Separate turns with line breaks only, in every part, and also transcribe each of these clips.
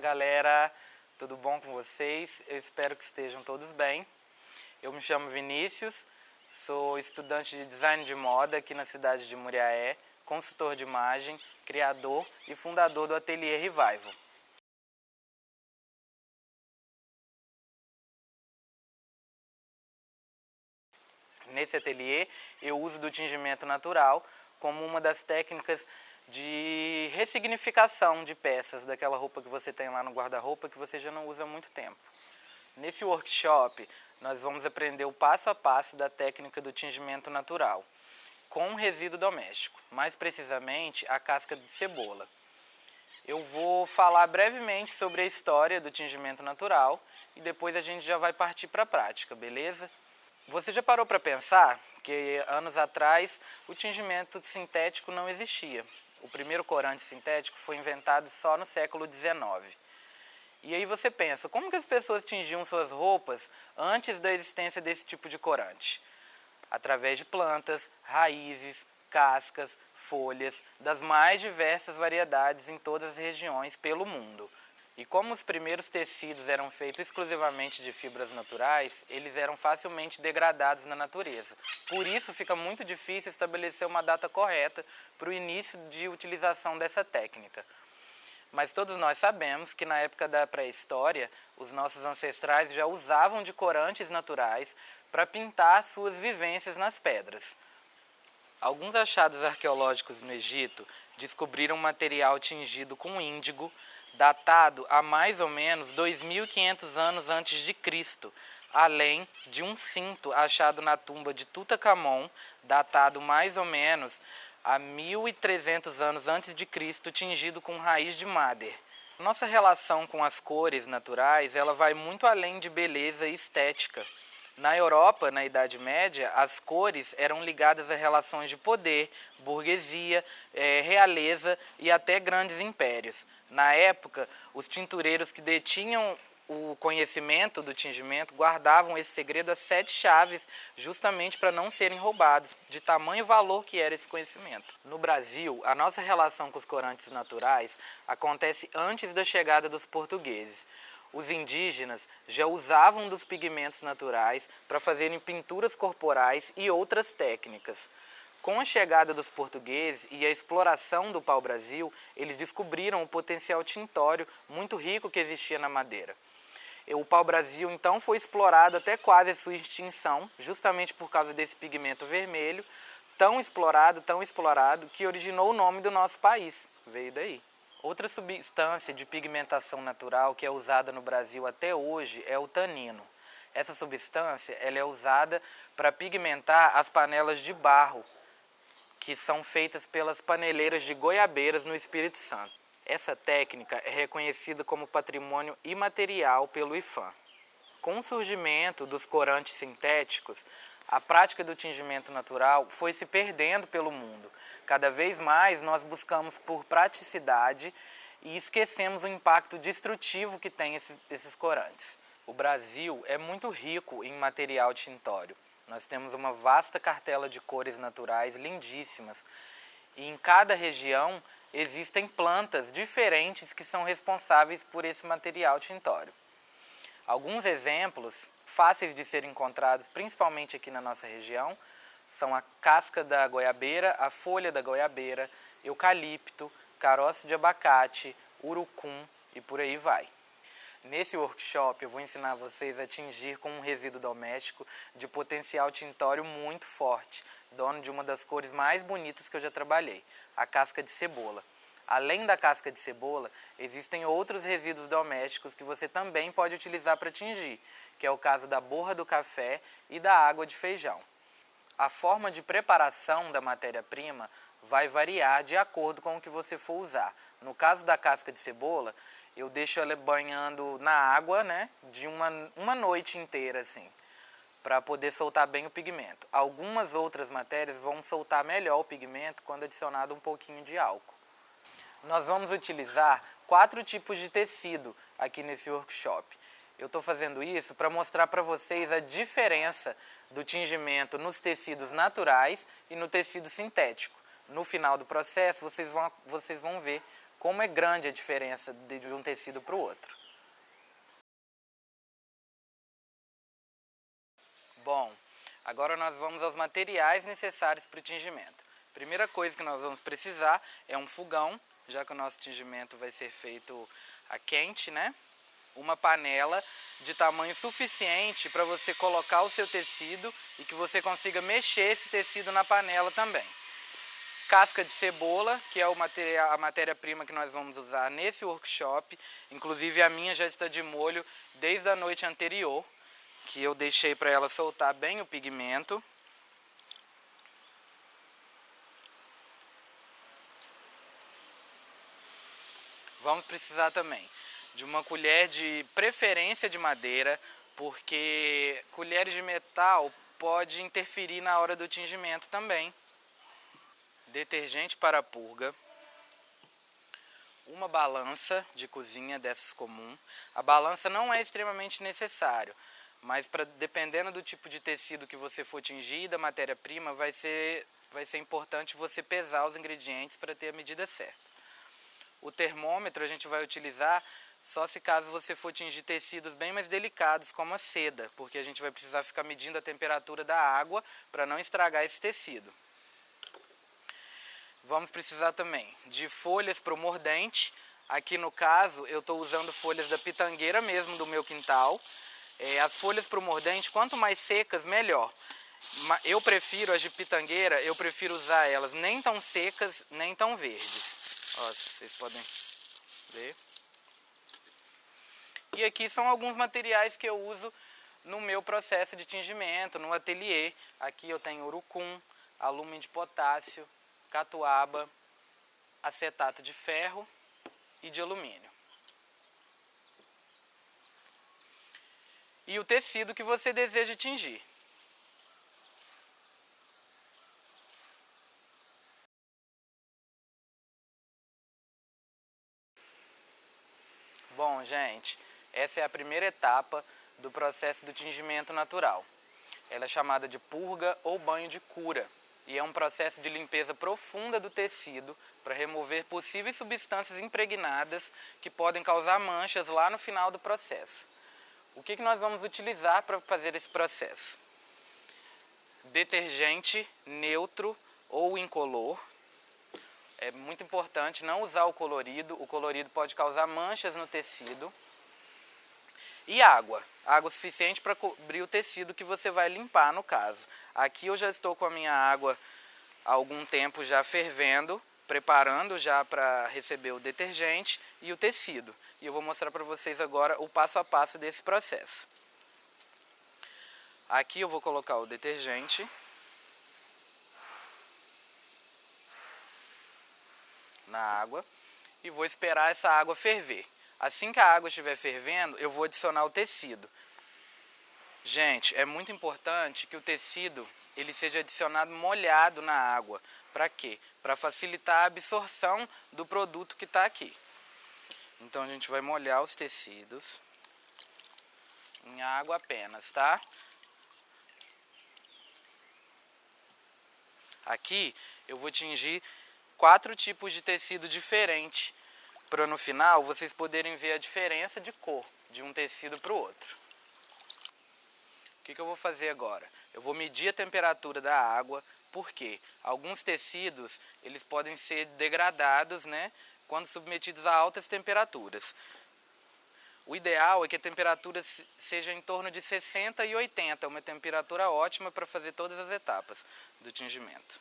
galera, tudo bom com vocês? Eu espero que estejam todos bem. Eu me chamo Vinícius, sou estudante de design de moda aqui na cidade de Muriaé, consultor de imagem, criador e fundador do Ateliê Revival. Nesse ateliê eu uso do tingimento natural como uma das técnicas de ressignificação de peças daquela roupa que você tem lá no guarda-roupa que você já não usa há muito tempo. Nesse workshop nós vamos aprender o passo a passo da técnica do tingimento natural com um resíduo doméstico, mais precisamente a casca de cebola. Eu vou falar brevemente sobre a história do tingimento natural e depois a gente já vai partir para a prática, beleza? Você já parou para pensar que anos atrás o tingimento sintético não existia? O primeiro corante sintético foi inventado só no século XIX. E aí você pensa, como que as pessoas tingiam suas roupas antes da existência desse tipo de corante? Através de plantas, raízes, cascas, folhas, das mais diversas variedades em todas as regiões pelo mundo. E como os primeiros tecidos eram feitos exclusivamente de fibras naturais, eles eram facilmente degradados na natureza. Por isso fica muito difícil estabelecer uma data correta para o início de utilização dessa técnica. Mas todos nós sabemos que na época da pré-história, os nossos ancestrais já usavam de corantes naturais para pintar suas vivências nas pedras. Alguns achados arqueológicos no Egito descobriram material tingido com índigo, datado a mais ou menos 2.500 anos antes de Cristo, além de um cinto achado na tumba de Tutankhamon, datado mais ou menos a 1.300 anos antes de Cristo, tingido com raiz de madder. Nossa relação com as cores naturais, ela vai muito além de beleza e estética. Na Europa, na Idade Média, as cores eram ligadas a relações de poder, burguesia, realeza e até grandes impérios. Na época, os tintureiros que detinham o conhecimento do tingimento guardavam esse segredo a 7 chaves, justamente para não serem roubados, de tamanho valor que era esse conhecimento. No Brasil, a nossa relação com os corantes naturais acontece antes da chegada dos portugueses. Os indígenas já usavam dos pigmentos naturais para fazerem pinturas corporais e outras técnicas. Com a chegada dos portugueses e a exploração do pau-brasil, eles descobriram o potencial tintório muito rico que existia na madeira. O pau-brasil, então, foi explorado até quase a sua extinção, justamente por causa desse pigmento vermelho, tão explorado, que originou o nome do nosso país. Veio daí. Outra substância de pigmentação natural que é usada no Brasil até hoje é o tanino. Essa substância ela é usada para pigmentar as panelas de barro, que são feitas pelas paneleiras de Goiabeiras, no Espírito Santo. Essa técnica é reconhecida como patrimônio imaterial pelo IPHAN. Com o surgimento dos corantes sintéticos, a prática do tingimento natural foi se perdendo pelo mundo. Cada vez mais nós buscamos por praticidade e esquecemos o impacto destrutivo que tem esses corantes. O Brasil é muito rico em material tintório. Nós temos uma vasta cartela de cores naturais lindíssimas. E em cada região existem plantas diferentes que são responsáveis por esse material tintório. Alguns exemplos fáceis de serem encontrados, principalmente aqui na nossa região, são a casca da goiabeira, a folha da goiabeira, eucalipto, caroço de abacate, urucum e por aí vai. Nesse workshop eu vou ensinar vocês a tingir com um resíduo doméstico de potencial tintório muito forte, dono de uma das cores mais bonitas que eu já trabalhei, a casca de cebola. Além da casca de cebola, existem outros resíduos domésticos que você também pode utilizar para tingir, que é o caso da borra do café e da água de feijão. A forma de preparação da matéria-prima vai variar de acordo com o que você for usar. No caso da casca de cebola, eu deixo ela banhando na água, de uma noite inteira, assim, para poder soltar bem o pigmento. Algumas outras matérias vão soltar melhor o pigmento quando adicionado um pouquinho de álcool. Nós vamos utilizar 4 tipos de tecido aqui nesse workshop. Eu estou fazendo isso para mostrar para vocês a diferença do tingimento nos tecidos naturais e no tecido sintético. No final do processo, vocês vão ver como é grande a diferença de um tecido para o outro. Bom, agora nós vamos aos materiais necessários para o tingimento. Primeira coisa que nós vamos precisar é um fogão, já que o nosso tingimento vai ser feito a quente, né? Uma panela de tamanho suficiente para você colocar o seu tecido e que você consiga mexer esse tecido na panela também. Casca de cebola, que é a matéria-prima que nós vamos usar nesse workshop. Inclusive a minha já está de molho desde a noite anterior, que eu deixei para ela soltar bem o pigmento. Vamos precisar também de uma colher de preferência de madeira, porque colheres de metal pode interferir na hora do tingimento também. Detergente para purga. Uma balança de cozinha dessas comum. A balança não é extremamente necessário, mas dependendo do tipo de tecido que você for tingir, da matéria-prima, vai ser importante você pesar os ingredientes para ter a medida certa. O termômetro a gente vai utilizar só se caso você for tingir tecidos bem mais delicados, como a seda, porque a gente vai precisar ficar medindo a temperatura da água para não estragar esse tecido. Vamos precisar também de folhas para o mordente. Aqui no caso eu estou usando folhas da pitangueira mesmo do meu quintal. As folhas para o mordente, quanto mais secas, melhor. Eu prefiro as de pitangueira, eu prefiro usar elas nem tão secas, nem tão verdes. Ó, vocês podem ver. E aqui são alguns materiais que eu uso no meu processo de tingimento, no ateliê. Aqui eu tenho urucum, alumínio de potássio, catuaba, acetato de ferro e de alumínio. E o tecido que você deseja tingir. Bom, gente, essa é a primeira etapa do processo do tingimento natural. Ela é chamada de purga ou banho de cura e é um processo de limpeza profunda do tecido para remover possíveis substâncias impregnadas que podem causar manchas lá no final do processo. O que nós vamos utilizar para fazer esse processo? Detergente neutro ou incolor. É muito importante não usar o colorido pode causar manchas no tecido. E água suficiente para cobrir o tecido que você vai limpar no caso. Aqui eu já estou com a minha água há algum tempo já fervendo, preparando já para receber o detergente e o tecido. E eu vou mostrar para vocês agora o passo a passo desse processo. Aqui eu vou colocar o detergente. Na água e vou esperar essa água ferver. Assim que a água estiver fervendo, eu vou adicionar o tecido. Gente, é muito importante que o tecido ele seja adicionado molhado na água. Para quê? Para facilitar a absorção do produto que está aqui. Então a gente vai molhar os tecidos em água apenas, tá? Aqui eu vou tingir 4 tipos de tecido diferente, para no final vocês poderem ver a diferença de cor de um tecido para o outro. O que eu vou fazer agora? Eu vou medir a temperatura da água, porque alguns tecidos eles podem ser degradados, né, quando submetidos a altas temperaturas. O ideal é que a temperatura seja em torno de 60 e 80, uma temperatura ótima para fazer todas as etapas do tingimento.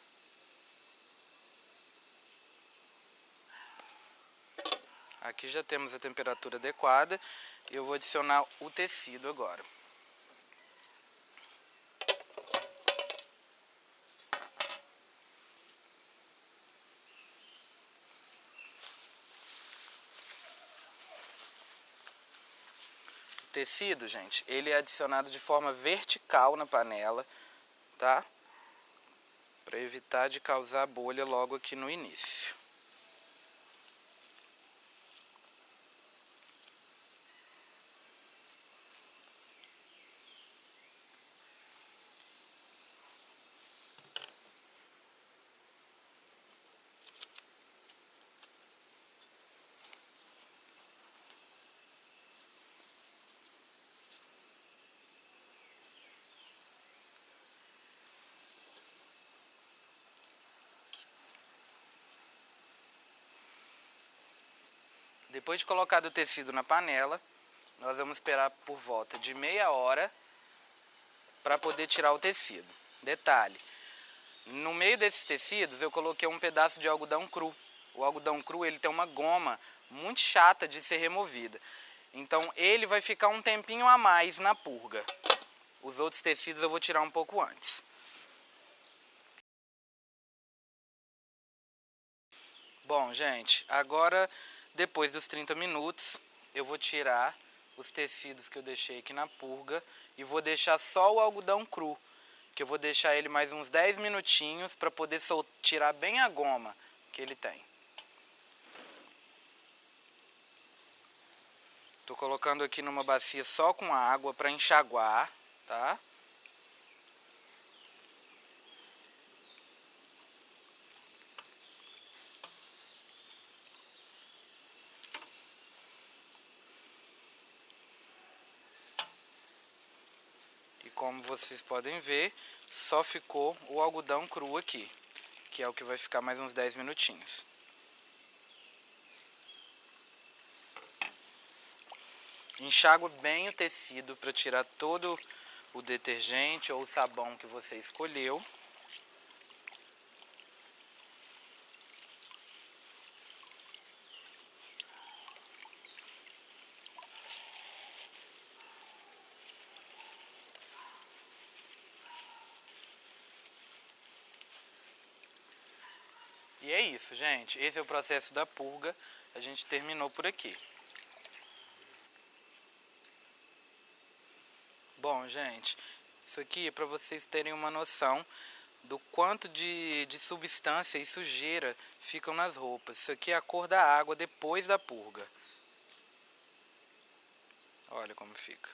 Aqui já temos a temperatura adequada e eu vou adicionar o tecido agora. O tecido, gente, ele é adicionado de forma vertical na panela, tá? Para evitar de causar bolha logo aqui no início. Depois de colocado o tecido na panela, nós vamos esperar por volta de meia hora para poder tirar o tecido. Detalhe, no meio desses tecidos eu coloquei um pedaço de algodão cru. O algodão cru ele tem uma goma muito chata de ser removida. Então ele vai ficar um tempinho a mais na purga. Os outros tecidos eu vou tirar um pouco antes. Bom, gente, agora depois dos 30 minutos eu vou tirar os tecidos que eu deixei aqui na purga e vou deixar só o algodão cru, que eu vou deixar ele mais uns 10 minutinhos para poder tirar bem a goma que ele tem. Tô colocando aqui numa bacia só com água para enxaguar, tá? E como vocês podem ver, só ficou o algodão cru aqui, que é o que vai ficar mais uns 10 minutinhos. Enxágue bem o tecido para tirar todo o detergente ou o sabão que você escolheu. E é isso, gente. Esse é o processo da purga. A gente terminou por aqui. Bom, gente, isso aqui é para vocês terem uma noção do quanto de substância e sujeira ficam nas roupas. Isso aqui é a cor da água depois da purga. Olha como fica.